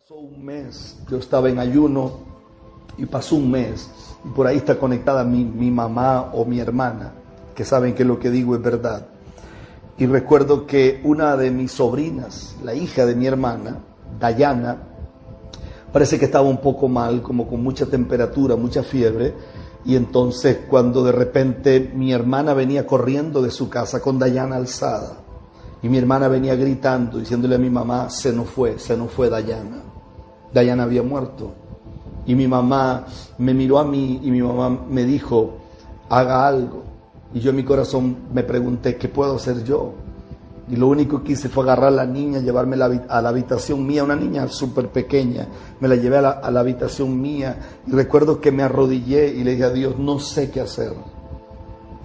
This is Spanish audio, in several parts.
Pasó un mes, yo estaba en ayuno y pasó un mes y por ahí está conectada mi mamá o mi hermana, que saben que lo que digo es verdad. Y recuerdo que una de mis sobrinas, la hija de mi hermana, Dayana, parece que estaba un poco mal, como con mucha temperatura, mucha fiebre. Y entonces cuando de repente mi hermana venía corriendo de su casa con Dayana alzada, y mi hermana venía gritando, diciéndole a mi mamá, se nos fue Dayana. Dayana había muerto. Y mi mamá me miró a mí y mi mamá me dijo, haga algo. Y yo en mi corazón me pregunté, ¿qué puedo hacer yo? Y lo único que hice fue agarrar a la niña, llevarme a la habitación mía, una niña súper pequeña. Me la llevé a la habitación mía y recuerdo que me arrodillé y le dije a Dios, no sé qué hacer.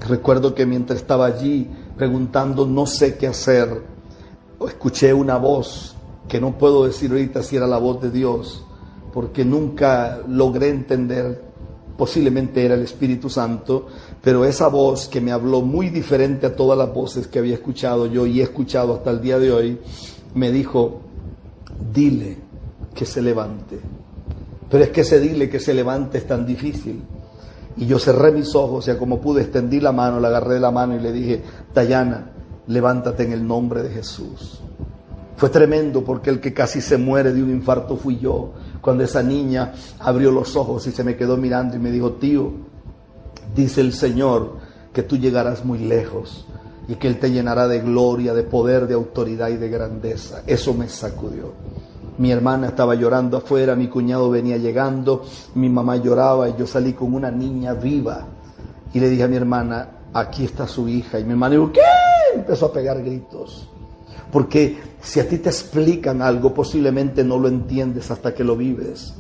Recuerdo que mientras estaba allí preguntando, no sé qué hacer, escuché una voz que no puedo decir ahorita si era la voz de Dios, porque nunca logré entender, posiblemente era el Espíritu Santo, pero esa voz que me habló muy diferente a todas las voces que había escuchado yo y he escuchado hasta el día de hoy, me dijo, dile que se levante. Pero es que ese dile que se levante es tan difícil. Y yo cerré mis ojos, y como pude extendí la mano, la agarré de la mano y le dije, Dayana, levántate en el nombre de Jesús. Fue tremendo porque el que casi se muere de un infarto fui yo, cuando esa niña abrió los ojos y se me quedó mirando y me dijo, tío, dice el Señor que tú llegarás muy lejos y que Él te llenará de gloria, de poder, de autoridad y de grandeza. Eso me sacudió. Mi hermana estaba llorando afuera, mi cuñado venía llegando, mi mamá lloraba y yo salí con una niña viva y le dije a mi hermana, aquí está su hija. Y mi hermana dijo, ¿qué? Empezó a pegar gritos. Porque si a ti te explican algo, posiblemente no lo entiendes hasta que lo vives.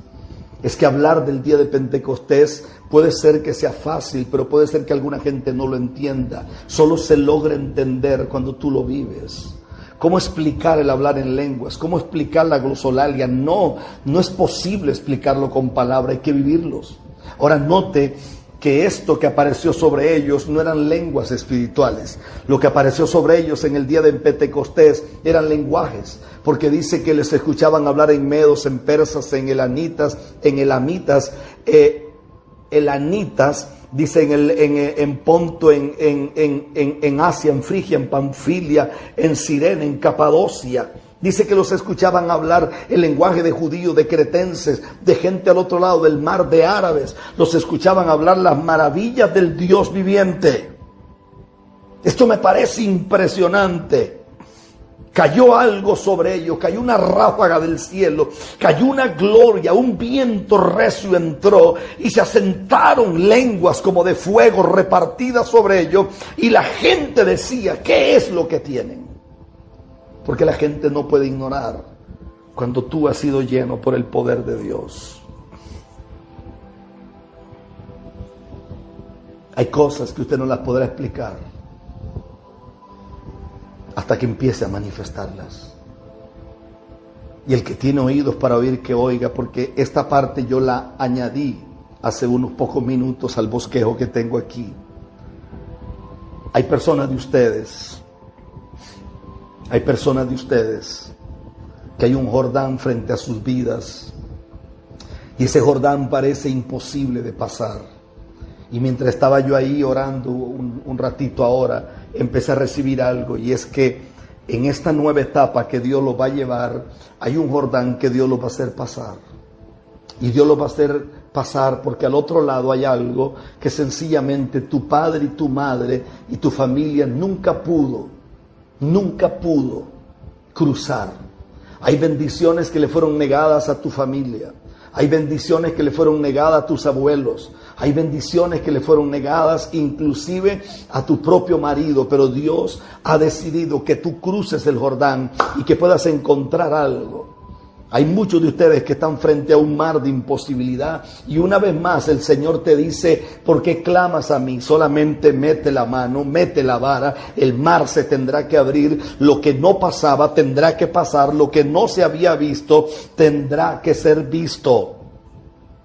Es que hablar del día de Pentecostés puede ser que sea fácil, pero puede ser que alguna gente no lo entienda. Solo se logra entender cuando tú lo vives. ¿Cómo explicar el hablar en lenguas? ¿Cómo explicar la glosolalia? No es posible explicarlo con palabras, hay que vivirlos. Ahora note que esto que apareció sobre ellos no eran lenguas espirituales. Lo que apareció sobre ellos en el día de Pentecostés eran lenguajes, porque dice que les escuchaban hablar en medos, en persas, en elamitas, dice en Ponto, en Asia, en Frigia, en Panfilia, en Cirene, en Capadocia. Dice que los escuchaban hablar el lenguaje de judíos, de cretenses, de gente al otro lado del mar, de árabes. Los escuchaban hablar las maravillas del Dios viviente. Esto me parece impresionante. Cayó algo sobre ellos, cayó una ráfaga del cielo, cayó una gloria, un viento recio entró y se asentaron lenguas como de fuego repartidas sobre ellos y la gente decía, ¿qué es lo que tienen? Porque la gente no puede ignorar cuando tú has sido lleno por el poder de Dios. Hay cosas que usted no las podrá explicar hasta que empiece a manifestarlas. Y el que tiene oídos para oír, que oiga, porque esta parte yo la añadí hace unos pocos minutos al bosquejo que tengo aquí. Hay personas de ustedes que hay un Jordán frente a sus vidas y ese Jordán parece imposible de pasar. Y mientras estaba yo ahí orando un ratito ahora, empecé a recibir algo, y es que en esta nueva etapa que Dios lo va a llevar, hay un Jordán que Dios lo va a hacer pasar. Y Dios lo va a hacer pasar porque al otro lado hay algo que sencillamente tu padre y tu madre y tu familia nunca pudo cruzar. Hay bendiciones que le fueron negadas a tu familia. Hay bendiciones que le fueron negadas a tus abuelos. Hay bendiciones que le fueron negadas inclusive a tu propio marido. Pero Dios ha decidido que tú cruces el Jordán y que puedas encontrar algo. Hay muchos de ustedes que están frente a un mar de imposibilidad y una vez más el Señor te dice, ¿por qué clamas a mí? Solamente mete la mano, mete la vara, el mar se tendrá que abrir, lo que no pasaba tendrá que pasar, lo que no se había visto tendrá que ser visto.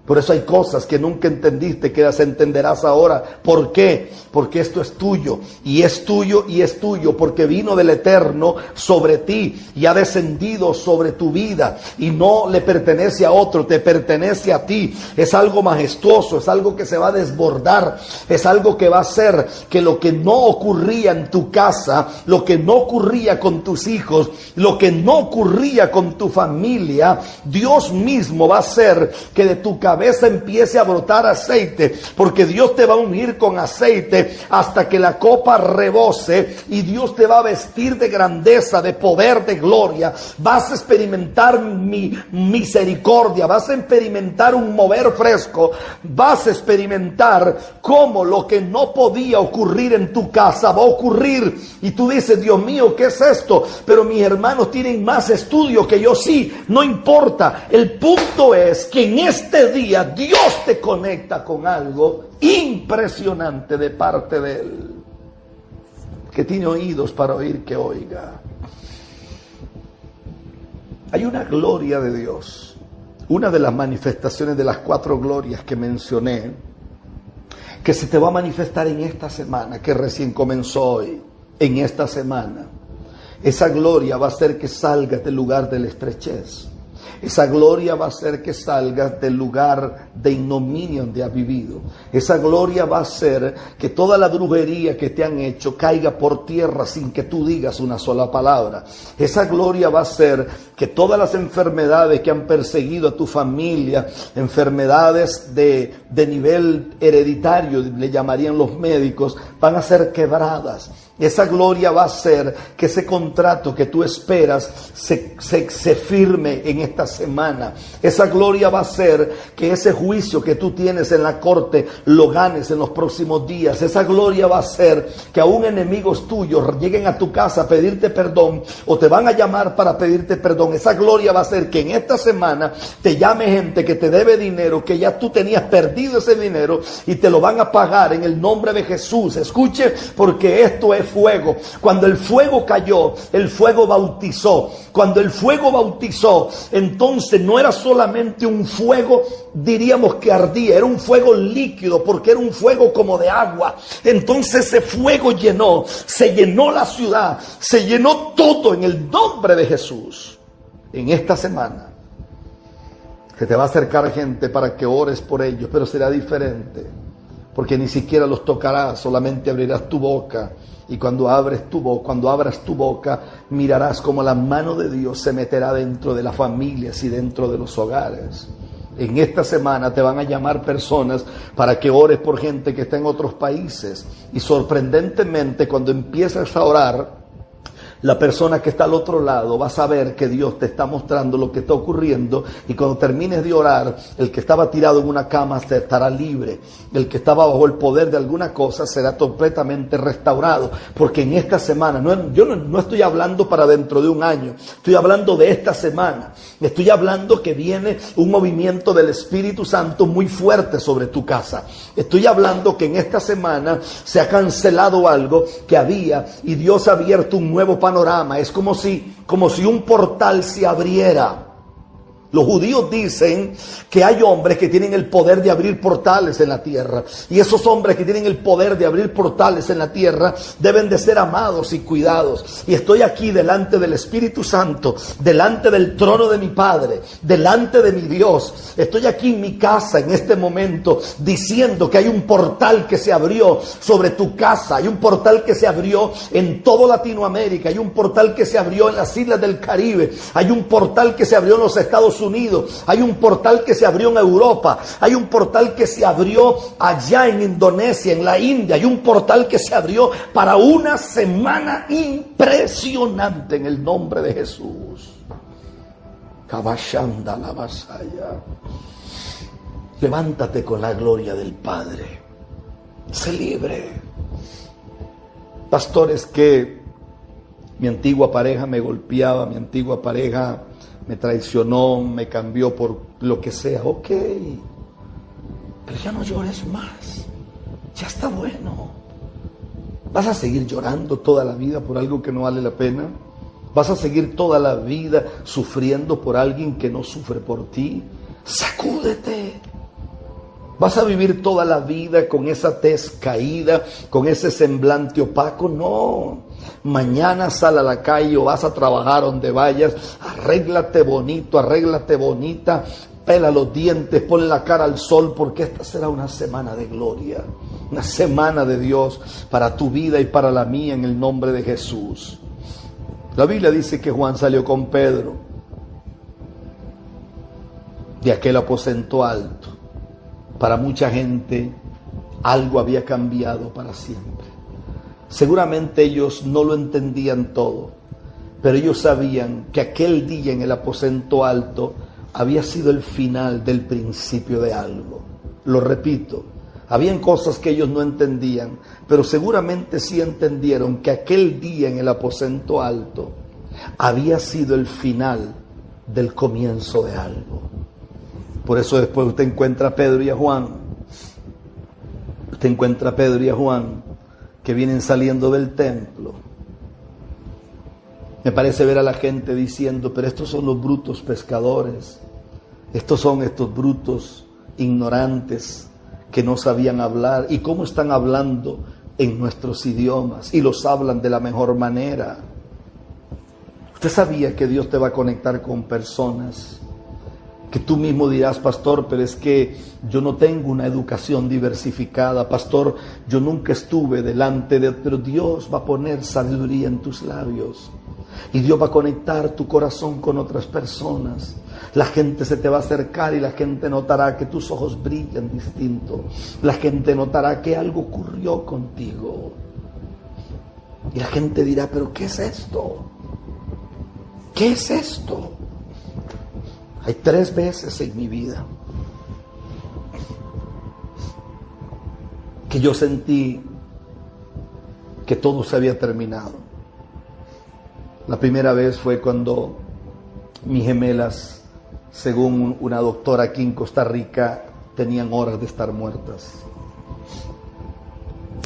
Por eso hay cosas que nunca entendiste que las entenderás ahora. ¿Por qué? Porque esto es tuyo, y es tuyo, y es tuyo, porque vino del Eterno sobre ti y ha descendido sobre tu vida, y no le pertenece a otro, te pertenece a ti. Es algo majestuoso, es algo que se va a desbordar, es algo que va a hacer que lo que no ocurría en tu casa, lo que no ocurría con tus hijos, lo que no ocurría con tu familia, Dios mismo va a hacer que de tu cabeza empiece a brotar aceite, porque Dios te va a unir con aceite hasta que la copa rebose, y Dios te va a vestir de grandeza, de poder, de gloria. Vas a experimentar mi misericordia, vas a experimentar un mover fresco, vas a experimentar cómo lo que no podía ocurrir en tu casa va a ocurrir, y tú dices: Dios mío, ¿qué es esto? Pero mis hermanos tienen más estudio que yo. Sí, no importa, el punto es que en este día Dios te conecta con algo impresionante de parte de Él. Que tiene oídos para oír, que oiga. Hay una gloria de Dios, una de las manifestaciones de las 4 glorias que mencioné, que se te va a manifestar en esta semana, que recién comenzó hoy, en esta semana. Esa gloria va a hacer que salgas del lugar de la estrechez. Esa gloria va a hacer que salgas del lugar de ignominia donde has vivido. Esa gloria va a hacer que toda la brujería que te han hecho caiga por tierra sin que tú digas una sola palabra. Esa gloria va a hacer que todas las enfermedades que han perseguido a tu familia, enfermedades de nivel hereditario, le llamarían los médicos, van a ser quebradas. Esa gloria va a hacer que ese contrato que tú esperas se firme en esta semana. Esa gloria va a hacer que ese juicio que tú tienes en la corte lo ganes en los próximos días. Esa gloria va a hacer que aún enemigos tuyos lleguen a tu casa a pedirte perdón, o te van a llamar para pedirte perdón. Esa gloria va a hacer que en esta semana te llame gente que te debe dinero, que ya tú tenías perdido ese dinero, y te lo van a pagar en el nombre de Jesús. Escuche, porque esto es fuego. Cuando el fuego cayó, el fuego bautizó. Cuando el fuego bautizó, entonces no era solamente un fuego, diríamos que ardía, era un fuego líquido, porque era un fuego como de agua. Entonces ese fuego se llenó la ciudad, se llenó todo en el nombre de Jesús. En esta semana que te va a acercar gente para que ores por ellos, pero será diferente, porque ni siquiera los tocarás, solamente abrirás tu boca. Y cuando abras tu boca, mirarás como la mano de Dios se meterá dentro de las familias y dentro de los hogares. En esta semana te van a llamar personas para que ores por gente que está en otros países. Y sorprendentemente, cuando empiezas a orar, la persona que está al otro lado va a saber que Dios te está mostrando lo que está ocurriendo, y cuando termines de orar, el que estaba tirado en una cama estará libre, el que estaba bajo el poder de alguna cosa será completamente restaurado, porque en esta semana, yo no estoy hablando para dentro de un año, estoy hablando de esta semana, estoy hablando que viene un movimiento del Espíritu Santo muy fuerte sobre tu casa, estoy hablando que en esta semana se ha cancelado algo que había, y Dios ha abierto un nuevo panorama. Es como si un portal se abriera. Los judíos dicen que hay hombres que tienen el poder de abrir portales en la tierra, y esos hombres que tienen el poder de abrir portales en la tierra deben de ser amados y cuidados. Y estoy aquí delante del Espíritu Santo, delante del trono de mi Padre, delante de mi Dios. Estoy aquí en mi casa en este momento diciendo que hay un portal que se abrió sobre tu casa, hay un portal que se abrió en toda Latinoamérica, hay un portal que se abrió en las islas del Caribe, hay un portal que se abrió en los Estados Unidos, hay un portal que se abrió en Europa, hay un portal que se abrió allá en Indonesia, en la India, hay un portal que se abrió para una semana impresionante en el nombre de Jesús. Kabashanda la vasaya. Levántate con la gloria del Padre. Sé libre. Pastores, que mi antigua pareja me golpeaba, mi antigua pareja me traicionó, me cambió por lo que sea. Ok, pero ya no llores más. Ya está bueno. ¿Vas a seguir llorando toda la vida por algo que no vale la pena? ¿Vas a seguir toda la vida sufriendo por alguien que no sufre por ti? Sacúdete. ¿Vas a vivir toda la vida con esa tez caída, con ese semblante opaco? No. Mañana sal a la calle o vas a trabajar donde vayas, arréglate bonito, arréglate bonita, pela los dientes, pon la cara al sol, porque esta será una semana de gloria, una semana de Dios para tu vida y para la mía, en el nombre de Jesús. La Biblia dice que Juan salió con Pedro de aquel aposento alto. Para mucha gente algo había cambiado para siempre. Seguramente ellos no lo entendían todo, pero ellos sabían que aquel día en el aposento alto había sido el final del principio de algo. Lo repito, habían cosas que ellos no entendían, pero seguramente sí entendieron que aquel día en el aposento alto había sido el final del comienzo de algo. Por eso después usted encuentra a Pedro y a Juan. Usted encuentra a Pedro y a Juan que vienen saliendo del templo. Me parece ver a la gente diciendo, pero estos son los brutos pescadores. Estos son estos brutos ignorantes que no sabían hablar. ¿Y cómo están hablando en nuestros idiomas? Y los hablan de la mejor manera. Usted sabía que Dios te va a conectar con personas que tú mismo dirás, pastor, pero es que yo no tengo una educación diversificada, pastor, yo nunca estuve delante de... Pero Dios va a poner sabiduría en tus labios y Dios va a conectar tu corazón con otras personas. La gente se te va a acercar y la gente notará que tus ojos brillan distinto. La gente notará que algo ocurrió contigo. Y la gente dirá, pero ¿qué es esto? ¿Qué es esto? Hay 3 veces en mi vida que yo sentí que todo se había terminado. La primera vez fue cuando mis gemelas, según una doctora aquí en Costa Rica, tenían horas de estar muertas.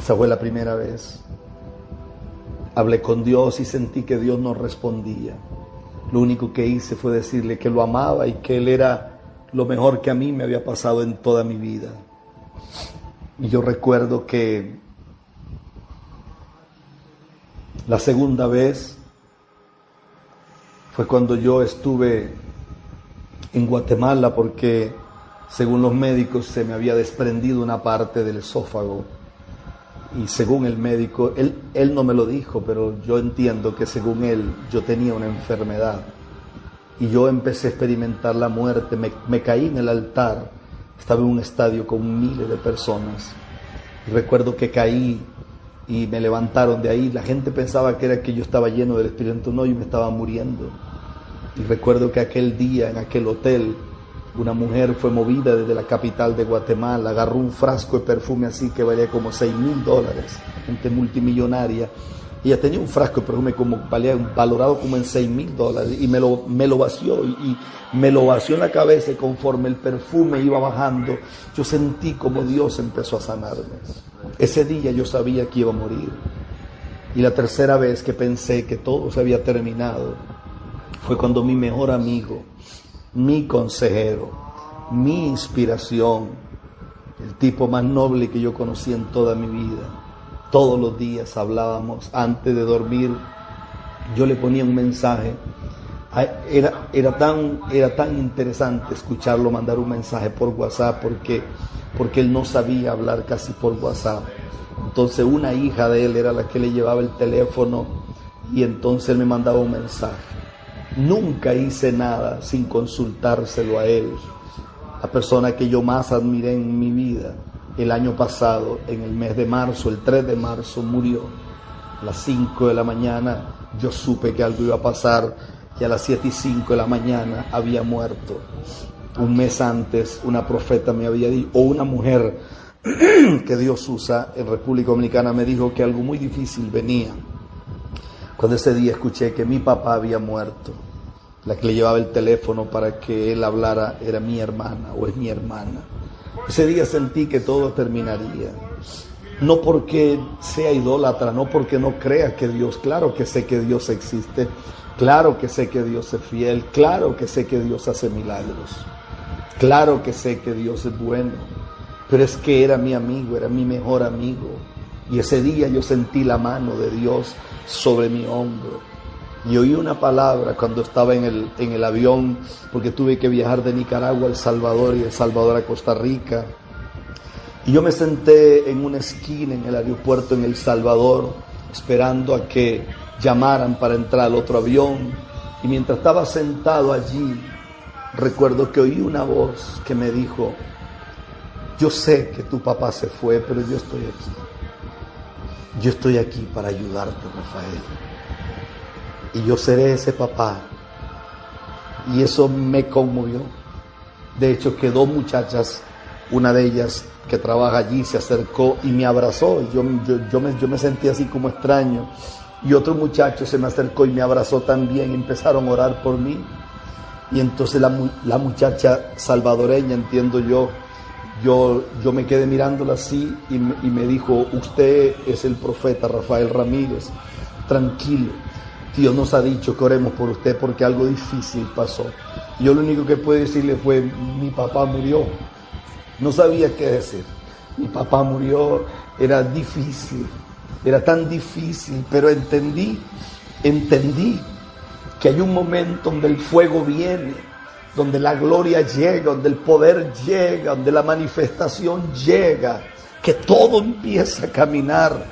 Esa fue la primera vez. Hablé con Dios y sentí que Dios no respondía. Lo único que hice fue decirle que lo amaba y que Él era lo mejor que a mí me había pasado en toda mi vida. Y yo recuerdo que la segunda vez fue cuando yo estuve en Guatemala, porque según los médicos se me había desprendido una parte del esófago. Y según el médico, él no me lo dijo, pero yo entiendo que según él yo tenía una enfermedad. Y yo empecé a experimentar la muerte, me caí en el altar, estaba en un estadio con miles de personas. Y recuerdo que caí y me levantaron de ahí. La gente pensaba que era que yo estaba lleno del Espíritu, no, yo me estaba muriendo. Y recuerdo que aquel día en aquel hotel, una mujer fue movida desde la capital de Guatemala, agarró un frasco de perfume así que valía como $6,000, gente multimillonaria. Ella tenía un frasco de perfume valorado como en $6,000 y me lo vació y me lo vació en la cabeza, y conforme el perfume iba bajando, yo sentí como Dios empezó a sanarme. Ese día yo sabía que iba a morir. Y la tercera vez que pensé que todo se había terminado fue cuando mi mejor amigo, mi consejero, mi inspiración, el tipo más noble que yo conocí en toda mi vida, todos los días hablábamos antes de dormir. Yo le ponía un mensaje. Era tan interesante escucharlo mandar un mensaje por WhatsApp, porque él no sabía hablar casi por WhatsApp. Entonces una hija de él era la que le llevaba el teléfono y entonces él me mandaba un mensaje. Nunca hice nada sin consultárselo a él, la persona que yo más admiré en mi vida. El año pasado, en el mes de marzo, el 3 de marzo, murió. A las 5 de la mañana yo supe que algo iba a pasar, y a las 7:05 de la mañana había muerto. Un mes antes una profeta me había dicho, o una mujer que Dios usa en República Dominicana, me dijo que algo muy difícil venía. Cuando ese día escuché que mi papá había muerto, la que le llevaba el teléfono para que él hablara era mi hermana, o es mi hermana. Ese día sentí que todo terminaría. No porque sea idólatra, no porque no crea que Dios, claro que sé que Dios existe, claro que sé que Dios es fiel, claro que sé que Dios hace milagros, claro que sé que Dios es bueno, pero es que era mi amigo, era mi mejor amigo. Y ese día yo sentí la mano de Dios sobre mi hombro. Y oí una palabra cuando estaba en el avión, porque tuve que viajar de Nicaragua a El Salvador y de El Salvador a Costa Rica. Y yo me senté en una esquina en el aeropuerto en El Salvador, esperando a que llamaran para entrar al otro avión. Y mientras estaba sentado allí, recuerdo que oí una voz que me dijo: yo sé que tu papá se fue, pero yo estoy aquí. Yo estoy aquí para ayudarte, Rafael. Y yo seré ese papá. Y eso me conmovió. De hecho, que dos muchachas, una de ellas que trabaja allí, se acercó y me abrazó. Yo me sentí así como extraño. Y otro muchacho se me acercó y me abrazó también. Y empezaron a orar por mí. Y entonces la muchacha salvadoreña, entiendo yo me quedé mirándola así y me dijo: usted es el profeta Rafael Ramírez. Tranquilo, Dios nos ha dicho que oremos por usted porque algo difícil pasó. Y yo lo único que pude decirle fue: mi papá murió. No sabía qué decir. Mi papá murió, era difícil, era tan difícil, pero entendí que hay un momento donde el fuego viene, donde la gloria llega, donde el poder llega, donde la manifestación llega, que todo empieza a caminar.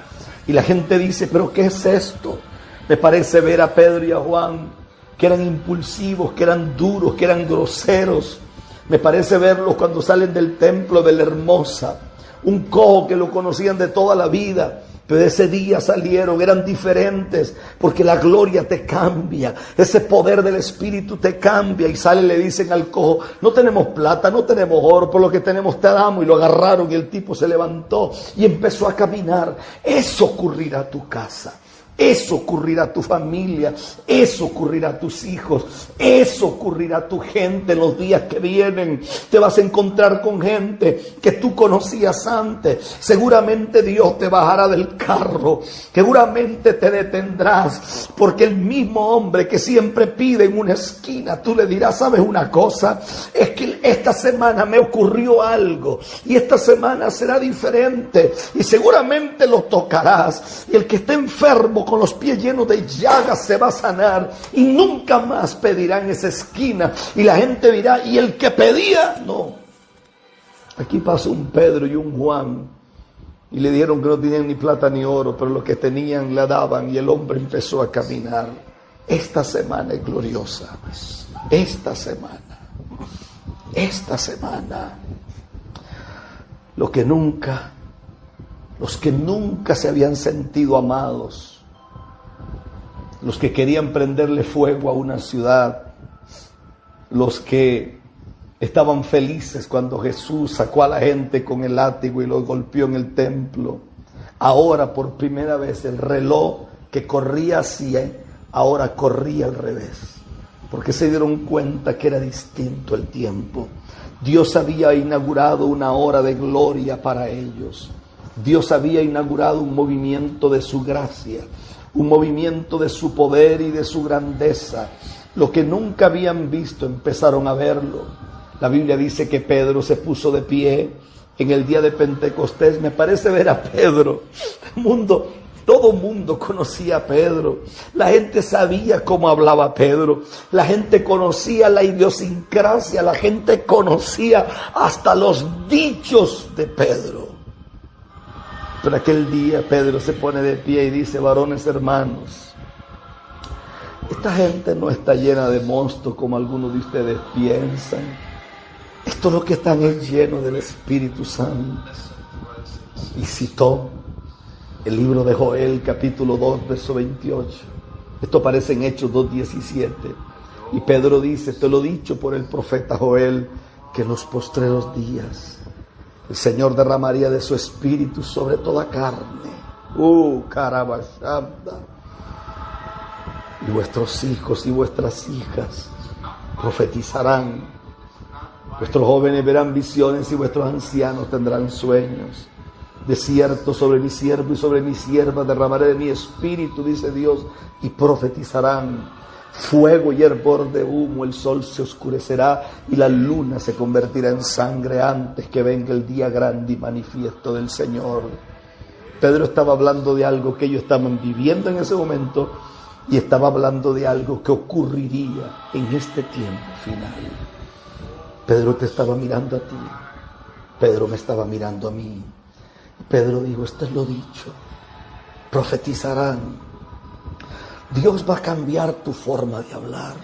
Y la gente dice: ¿pero qué es esto? Me parece ver a Pedro y a Juan, que eran impulsivos, que eran duros, que eran groseros. Me parece verlos cuando salen del templo de la Hermosa, un cojo que lo conocían de toda la vida, pero ese día salieron, eran diferentes, porque la gloria te cambia, ese poder del Espíritu te cambia. Y sale y le dicen al cojo: no tenemos plata, no tenemos oro, por lo que tenemos te damos. Y lo agarraron y el tipo se levantó y empezó a caminar. Eso ocurrirá a tu casa. Eso ocurrirá a tu familia, eso ocurrirá a tus hijos, eso ocurrirá a tu gente en los días que vienen. Te vas a encontrar con gente que tú conocías antes. Seguramente Dios te bajará del carro, seguramente te detendrás, porque el mismo hombre que siempre pide en una esquina, tú le dirás: ¿sabes una cosa? Es que esta semana me ocurrió algo y esta semana será diferente, y seguramente lo tocarás, y el que esté enfermo con los pies llenos de llagas se va a sanar y nunca más pedirá en esa esquina. Y la gente dirá: ¿y el que pedía? No. Aquí pasó un Pedro y un Juan y le dijeron que no tenían ni plata ni oro, pero lo que tenían le daban, y el hombre empezó a caminar. Esta semana es gloriosa. Esta semana los que nunca se habían sentido amados, los que querían prenderle fuego a una ciudad, los que estaban felices cuando Jesús sacó a la gente con el látigo y los golpeó en el templo, ahora por primera vez el reloj que corría así, ahora corría al revés, porque se dieron cuenta que era distinto el tiempo. Dios había inaugurado una hora de gloria para ellos. Dios había inaugurado un movimiento de su gracia, un movimiento de su poder y de su grandeza. Lo que nunca habían visto empezaron a verlo. La Biblia dice que Pedro se puso de pie en el día de Pentecostés. Me parece ver a Pedro. Todo mundo conocía a Pedro. La gente sabía cómo hablaba Pedro. La gente conocía la idiosincrasia. La gente conocía hasta los dichos de Pedro. Pero aquel día Pedro se pone de pie y dice: varones hermanos, esta gente no está llena de monstruos como algunos de ustedes piensan. Estos los que están es llenos del Espíritu Santo. Y citó el libro de Joel, capítulo 2, verso 28. Esto aparece en Hechos 2:17. Y Pedro dice: te lo he dicho por el profeta Joel, que en los postreros días el Señor derramaría de su Espíritu sobre toda carne. Carabashanda. Y vuestros hijos y vuestras hijas profetizarán. Vuestros jóvenes verán visiones y vuestros ancianos tendrán sueños. De cierto, sobre mi siervo y sobre mi sierva derramaré de mi Espíritu, dice Dios, y profetizarán. fuego y hervor de humo, el sol se oscurecerá y la luna se convertirá en sangre antes que venga el día grande y manifiesto del Señor. Pedro estaba hablando de algo que ellos estaban viviendo en ese momento y estaba hablando de algo que ocurriría en este tiempo final. Pedro te estaba mirando a ti, Pedro me estaba mirando a mí. Pedro dijo, esto es lo dicho, profetizarán. Dios va a cambiar tu forma de hablar.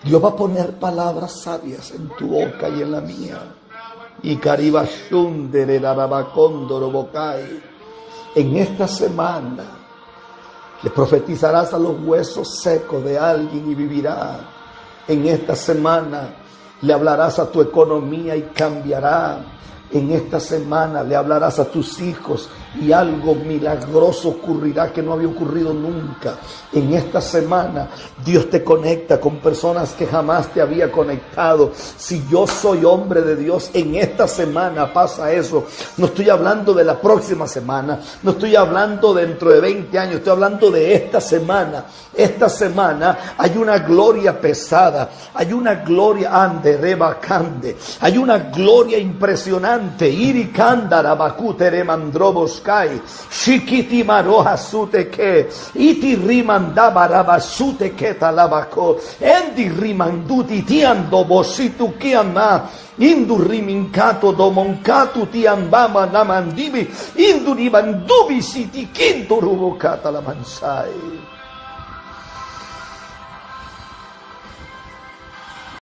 Dios va a poner palabras sabias en tu boca y en la mía. Y en esta semana le profetizarás a los huesos secos de alguien y vivirá. En esta semana le hablarás a tu economía y cambiará. En esta semana le hablarás a tus hijos y algo milagroso ocurrirá que no había ocurrido nunca. En esta semana Dios te conecta con personas que jamás te había conectado. Si yo soy hombre de Dios, en esta semana pasa eso. No estoy hablando de la próxima semana, no estoy hablando dentro de 20 años, estoy hablando de esta semana. Esta semana hay una gloria pesada, hay una gloria anderebacande, hay una gloria impresionante. Irikandara bakutere mandroboskai, shikiti maroha suteke, iti rimandaba rabasute ketalabako, endi rimanduti tiando bositu kiama, indu riminkato domonkatu tiambama namandibi, indu rimandubi siti kinto rubokata la mansai.